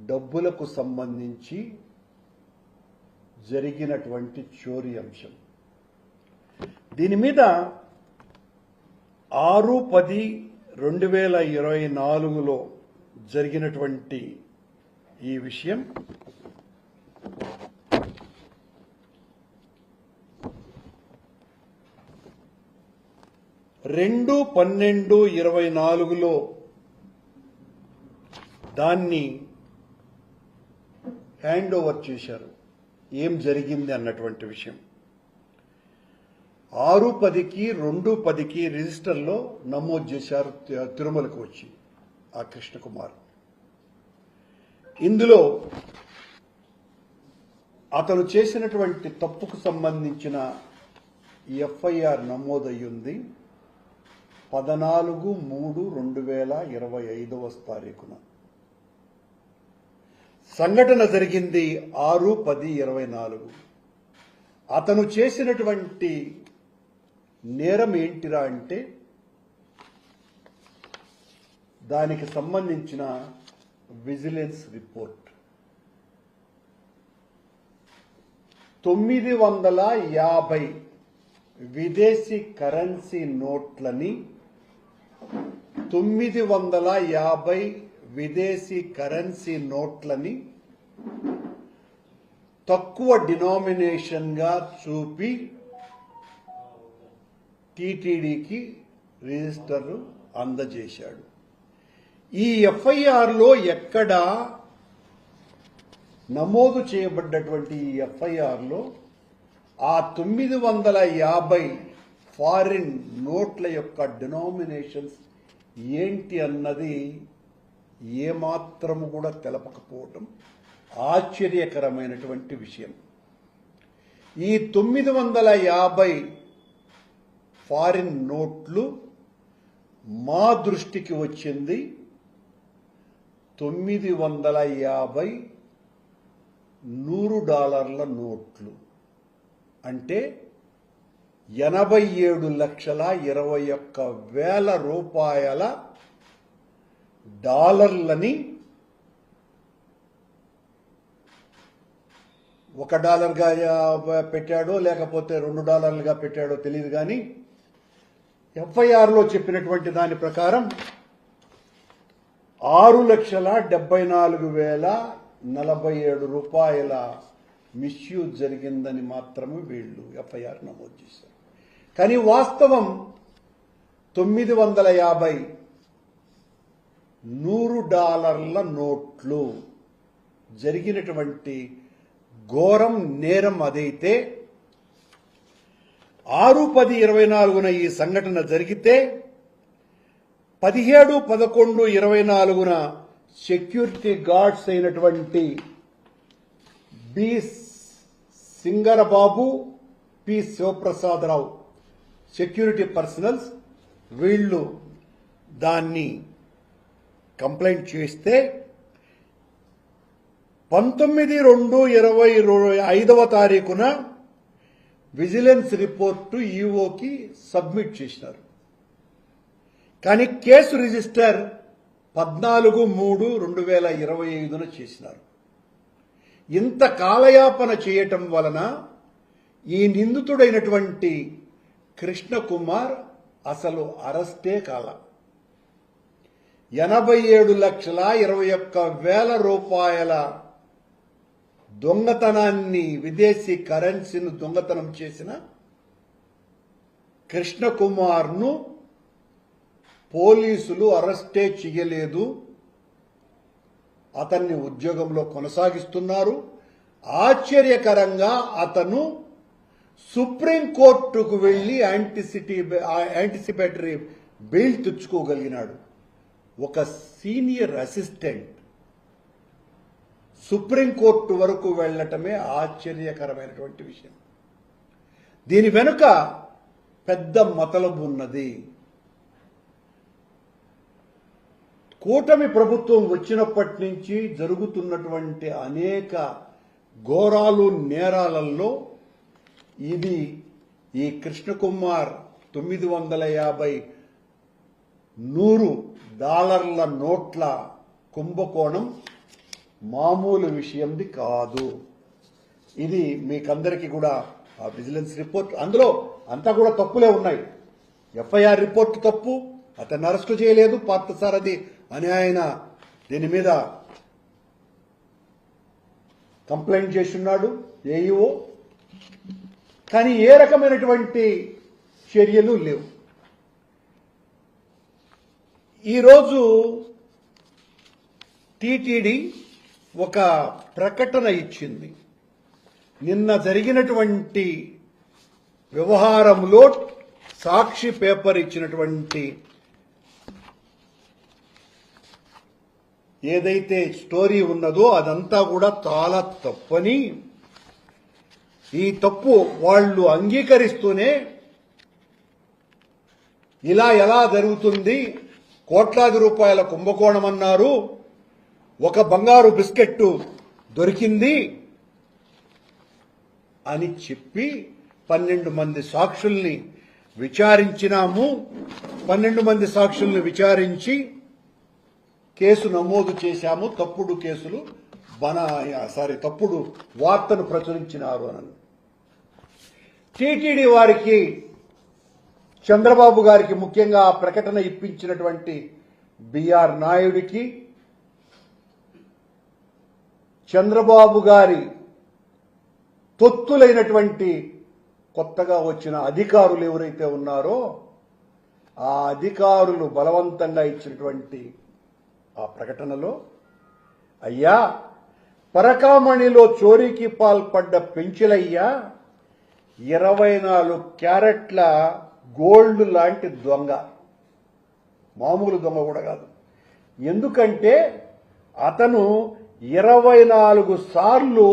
డబ్బులకు సంబంధించి జరిగినటువంటి చోరీ అంశం. దీని మీద 6/10/2024లో జరిగినటువంటి ఈ విషయం రెండు 12/24లో దాన్ని హ్యాండ్ ఓవర్ చేశారు. ఏం జరిగింది అన్నటువంటి విషయం 6/10కి 2/10కి రిజిస్టర్లో నమోదు చేశారు తిరుమలకు వచ్చి ఆ కృష్ణకుమార్. ఇందులో అతను చేసినటువంటి తప్పుకు సంబంధించిన ఎఫ్ఐఆర్ నమోదయ్యింది 14/3/2025 సంఘటన జరిగింది 6/10/24. అతను చేసినటువంటి నేరం ఏంటిరా అంటే దానికి సంబంధించిన విజిలెన్స్ రిపోర్ట్ 950 విదేశీ కరెన్సీ నోట్లని 950 విదేశీ కరెన్సీ నోట్లని తక్కువ డినామినేషన్గా చూపి టీటీడీకి రిజిస్టర్ అందజేశాడు. ఈ ఎఫ్ఐఆర్లో ఎక్కడ నమోదు చేయబడ్డటువంటి ఈ ఎఫ్ఐఆర్లో ఆ 950 ఫారిన్ నోట్ల యొక్క డినామినేషన్స్ ఏంటి అన్నది ఏమాత్రము కూడా తెలపకపోవటం ఆశ్చర్యకరమైనటువంటి విషయం. ఈ 950 ఫారిన్ నోట్లు మా దృష్టికి వచ్చింది $950 $100 నోట్లు, అంటే 87,21,000 రూపాయల డాలర్లని $1గా పెట్టాడో లేకపోతే $2గా పెట్టాడో తెలియదు. కానీ ఎఫ్ఐఆర్లో చెప్పినటువంటి దాని ప్రకారం 6,74,047 రూపాయల మిస్యూజ్ జరిగిందని మాత్రమే వీళ్ళు ఎఫ్ఐఆర్ నమోదు చేశారు. కానీ వాస్తవం 950 $100 నోట్లు జరిగినటువంటి ఘోరం నేరం అదైతే 6/10/24 ఈ సంఘటన జరిగితే 17/11/24 సెక్యూరిటీ గార్డ్స్ అయినటువంటి B Singarababu, P Sivaprasadarao security personals వీళ్ళు దాన్ని కంప్లైంట్ చేస్తే 19/2/25 విజిలెన్స్ రిపోర్టు ఈఓకి సబ్మిట్ చేసినారు. కానీ కేసు రిజిస్టర్ 14/3/2025 చేసినారు. ఇంత కాలయాపన చేయటం వలన ఈ నిందితుడైనటువంటి కృష్ణకుమార్ అసలు అరెస్టే కాల. 87,21,000 రూపాయల దొంగతనాన్ని, విదేశీ కరెన్సీని దొంగతనం చేసిన కృష్ణకుమార్ను పోలీసులు అరెస్టే చేయలేదు. అతన్ని ఉద్యోగంలో కొనసాగిస్తున్నారు. ఆశ్చర్యకరంగా అతను సుప్రీంకోర్టుకు వెళ్లి యాంటిసిపేటరీ బెయిల్ తెచ్చుకోగలిగినాడు. ఒక సీనియర్ అసిస్టెంట్ సుప్రీంకోర్టు వరకు వెళ్లటమే ఆశ్చర్యకరమైనటువంటి విషయం. దీని వెనుక పెద్ద మతలబు ఉన్నది. కూటమి ప్రభుత్వం వచ్చినప్పటి నుంచి జరుగుతున్నటువంటి అనేక ఘోరాలు, నేరాలలో ఇది ఈ కృష్ణకుమార్ 950 $100 నోట్ల కుంభకోణం మామూలు విషయంది కాదు. ఇది మీకందరికీ కూడా ఆ విజిలెన్స్ రిపోర్ట్, అందులో అంతా కూడా తప్పులే ఉన్నాయి. ఎఫ్ఐఆర్ రిపోర్ట్ తప్పు, అతన్ని అరెస్టు చేయలేదు పార్థసారథి అని ఆయన దీని మీద కంప్లైంట్ చేస్తున్నాడు ఏఈఓ. కానీ ఏ రకమైనటువంటి చర్యలు లేవు. ఈరోజు టీటీడీ ఒక ప్రకటన ఇచ్చింది. నిన్న జరిగినటువంటి వ్యవహారంలో సాక్షి పేపర్ ఇచ్చినటువంటి ఏదైతే స్టోరీ ఉన్నదో అదంతా కూడా చాలా తప్పని, ఈ తప్పు వాళ్ళు అంగీకరిస్తూనే ఇలా ఎలా జరుగుతుంది, కోట్లాది రూపాయల కుంభకోణం అన్నారు, ఒక బంగారు బిస్కెట్ దొరికింది అని చెప్పి 12 మంది సాక్షుల్ని విచారించినాము. 12 మంది సాక్షుల్ని విచారించి కేసు నమోదు చేశాము. తప్పుడు కేసులు తప్పుడు వార్తను ప్రచురించినారు అని టీటీడీ వారికి, చంద్రబాబు గారికి, ముఖ్యంగా ఆ ప్రకటన ఇప్పించినటువంటి బిఆర్ నాయుడికి, చంద్రబాబు గారి తొత్తులైనటువంటి కొత్తగా వచ్చిన అధికారులు ఎవరైతే ఉన్నారో ఆ అధికారులు బలవంతంగా ఇచ్చినటువంటి ఆ ప్రకటనలో, అయ్యా పరకామణిలో చోరీకి పాల్పడ్డ పెంచులయ్యా 24 క్యారెట్ల గోల్డ్ లాంటి దొంగ, మామూలు దొంగ కూడా కాదు. ఎందుకంటే అతను 24 సార్లు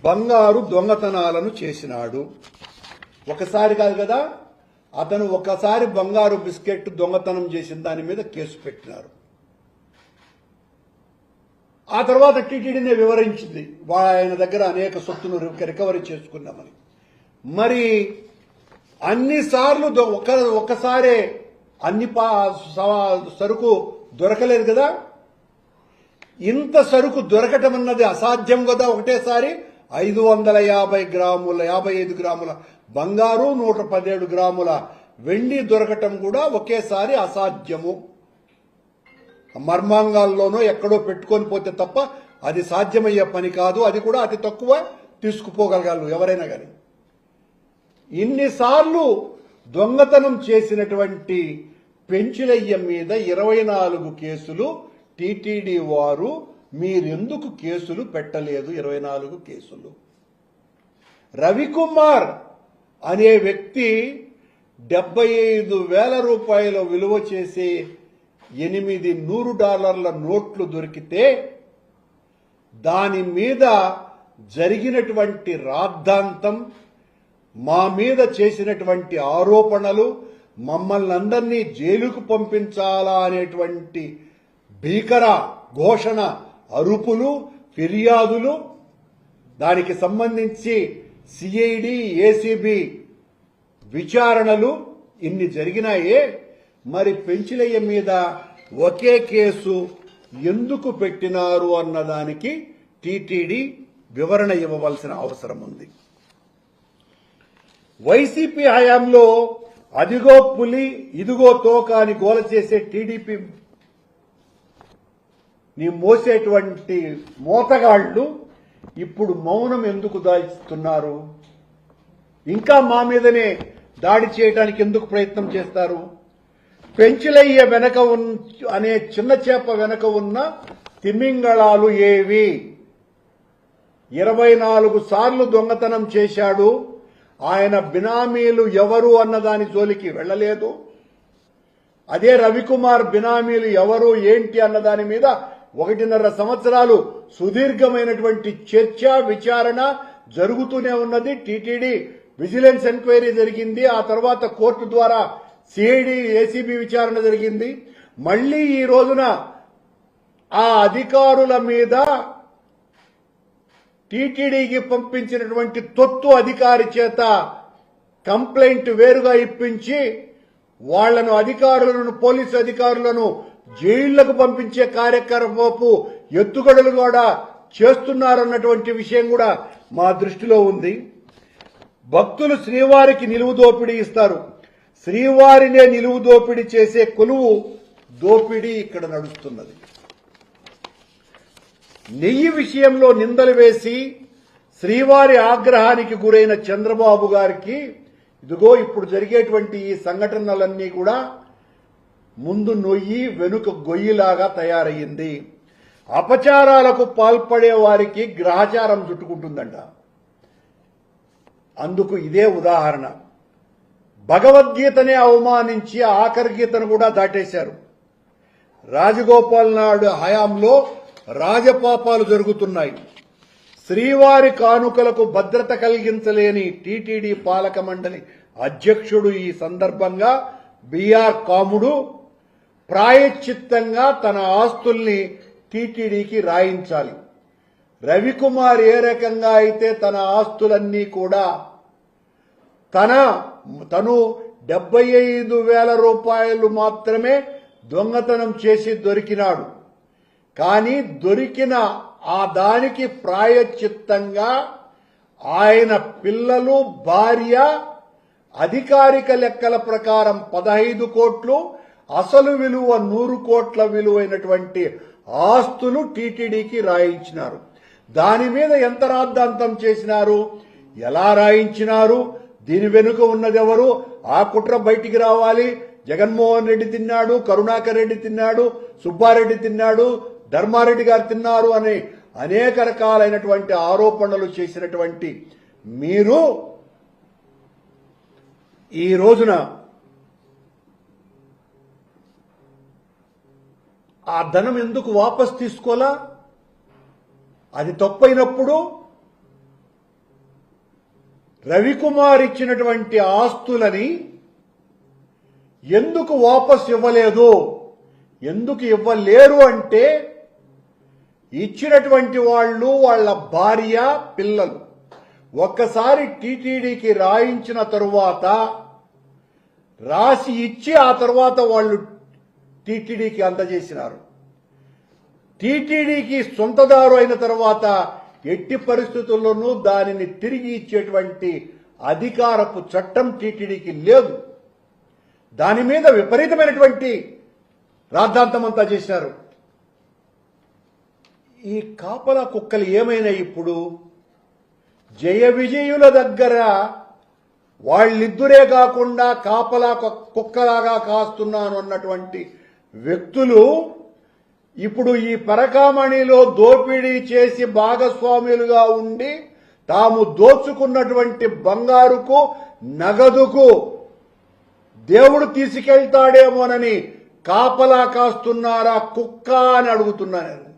బంగారు దొంగతనాలను చేసినాడు. ఒకసారి కాదు కదా, అతను ఒకసారి బంగారు బిస్కెట్ దొంగతనం చేసిన దాని మీద కేసు పెట్టినారు. ఆ తర్వాత టీటీడీనే వివరించింది ఆయన దగ్గర అనేక సొత్తును రికవరీ చేసుకున్నామని. మరి అన్నిసార్లు ఒక్కసారే అన్ని సరుకు దొరకలేదు కదా, ఇంత సరుకు దొరకటం అన్నది అసాధ్యం కదా. ఒకటేసారి 555 గ్రాముల బంగారు, 117 గ్రాముల వెండి దొరకటం కూడా ఒకేసారి అసాధ్యము. మర్మాంగాల్లోనో ఎక్కడో పెట్టుకొని పోతే తప్ప అది సాధ్యమయ్యే పని కాదు. అది కూడా అతి తక్కువ తీసుకుపోగలగాలి ఎవరైనా కానీ. ఇన్నిసార్లు దొంగతనం చేసినటువంటి పెంచులయ్య మీద 24 కేసులు టీటీడీ వారు మీరెందుకు కేసులు పెట్టలేదు? 24 కేసులు. రవికుమార్ అనే వ్యక్తి 75,000 రూపాయల విలువ చేసే 8 $100 నోట్లు దొరికితే దాని మీద జరిగినటువంటి రాద్ధాంతం, మా మీద చేసినటువంటి ఆరోపణలు, మమ్మల్ని అందరినీ జైలుకు పంపించాలా అనేటువంటి భీకర ఘోషణ, అరుపులు, ఫిర్యాదులు, దానికి సంబంధించి సిఐడి, ఏసీబీ విచారణలు ఇన్ని జరిగినాయే. మరి పెంచులయ్య మీద ఒకే కేసు ఎందుకు పెట్టినారు అన్నదానికి టీటీడీ వివరణ ఇవ్వవలసిన అవసరం ఉంది. వైసీపీ హయాంలో అదిగో పులి ఇదిగో తోక అని గోల చేసే టీడీపీ ని మోసేటువంటి మోతగాళ్లు ఇప్పుడు మౌనం ఎందుకు దాయిస్తున్నారు? ఇంకా మా మీదనే దాడి చేయడానికి ఎందుకు ప్రయత్నం చేస్తారు? పెంచులయ్య వెనక అనే చిన్న చేప వెనక ఉన్న తిమింగళాలు ఏవి? 24 సార్లు దొంగతనం చేశాడు. ఆయన బినామీలు ఎవరు అన్నదాని జోలికి వెళ్లలేదు. అదే రవికుమార్ బినామీలు ఎవరు ఏంటి అన్నదాని మీద 1.5 సంవత్సరాలు సుదీర్ఘమైనటువంటి చర్చ, విచారణ జరుగుతూనే ఉన్నది. టీటీడీ విజిలెన్స్ ఎంక్వైరీ జరిగింది. ఆ తర్వాత కోర్టు ద్వారా సిఐడి, ఏసీబీ విచారణ జరిగింది. మళ్లీ ఈ రోజున ఆ అధికారుల మీద టీటీడీకి పంపించినటువంటి తొత్తు అధికారి చేత కంప్లైంట్ వేరుగా ఇప్పించి వాళ్లను, అధికారులను, పోలీసు అధికారులను జైళ్లకు పంపించే కార్యక్రమపు ఎత్తుగడలు కూడా చేస్తున్నారన్నటువంటి విషయం కూడా మా దృష్టిలో ఉంది. భక్తులు శ్రీవారికి నిలువు దోపిడీ ఇస్తారు, శ్రీవారినే నిలువు దోపిడీ చేసే కొలువు దోపిడీ ఇక్కడ నడుస్తున్నది. నెయ్యి విషయంలో నిందలు వేసి శ్రీవారి ఆగ్రహానికి గురైన చంద్రబాబు గారికి ఇదిగో ఇప్పుడు జరిగేటువంటి ఈ సంఘటనలన్నీ కూడా ముందు నొయ్యి వెనుక గొయ్యిలాగా తయారయ్యింది. అపచారాలకు పాల్పడే వారికి గ్రహచారం చుట్టుకుంటుందంట. అందుకు ఇదే ఉదాహరణ. భగవద్గీతనే అవమానించి ఆఖరి గీతను కూడా దాటేశారు. రాజగోపాల్ నాయుడు హయాంలో రాజపాపాలు జరుగుతున్నాయి. శ్రీవారి కానుకలకు భద్రత కలిగించలేని టీటీడీ పాలక మండలి అధ్యక్షుడు ఈ సందర్భంగా బిఆర్ కాముడు ప్రాయశ్చిత్తంగా తన ఆస్తుల్ని టీటీడీకి రాయించాలి. రవికుమార్ ఏ రకంగా అయితే తన ఆస్తులన్నీ కూడా తను 75,000 రూపాయలు మాత్రమే దొంగతనం చేసి దొరికినాడు. కానీ దొరికిన ఆ దానికి ప్రాయశ్చిత్తంగా ఆయన పిల్లలు, భార్య అధికారిక లెక్కల ప్రకారం 15 కోట్లు, అసలు విలువ 100 కోట్ల విలువైనటువంటి ఆస్తులు టీటీడీకి రాయించినారు. దాని మీద ఎంత రాద్ధాంతం చేసినారు, ఎలా రాయించినారు, దీని వెనుక ఉన్నదెవరు, ఆ కుట్ర బయటికి రావాలి. జగన్మోహన్ రెడ్డి తిన్నాడు, కరుణాకర్ రెడ్డి తిన్నాడు, సుబ్బారెడ్డి తిన్నాడు, ధర్మారెడ్డి గారు తిన్నారు అనే అనేక రకాలైనటువంటి ఆరోపణలు చేసినటువంటి మీరు ఈ రోజున ఆ ధనం ఎందుకు వాపస్ తీసుకోలా? అది తప్పైనప్పుడు రవికుమార్ ఇచ్చినటువంటి ఆస్తులని ఎందుకు వాపస్ ఇవ్వలేదు? ఎందుకు ఇవ్వలేరు అంటే ఇచ్చినటువంటి వాళ్ళు, వాళ్ళ భార్య, పిల్లలు ఒక్కసారి టీటీడీకి రాయించిన తరువాత రాసి ఇచ్చి ఆ తర్వాత వాళ్ళు టీటీడీకి అందజేసినారు. టీటీడీకి సొంతదారు అయిన తర్వాత ఎట్టి పరిస్థితుల్లోనూ దానిని తిరిగి ఇచ్చేటువంటి అధికారపు చట్టం టీటీడీకి లేదు. దాని మీద విపరీతమైనటువంటి రాద్ధాంతమంతా చేశారు. ఈ కాపలా కుక్కలు ఏమైనా ఇప్పుడు జయ విజయుల దగ్గర వాళ్ళిద్దరే కాకుండా కాపలా కుక్కలాగా కాస్తున్నాను అన్నటువంటి వ్యక్తులు ఇప్పుడు ఈ పరకామణిలో దోపిడీ చేసి భాగస్వాములుగా ఉండి తాము దోచుకున్నటువంటి బంగారుకు, నగదుకు దేవుడు తీసుకెళ్తాడేమోనని కాపలా కాస్తున్నారా కుక్క అని అడుగుతున్నాను.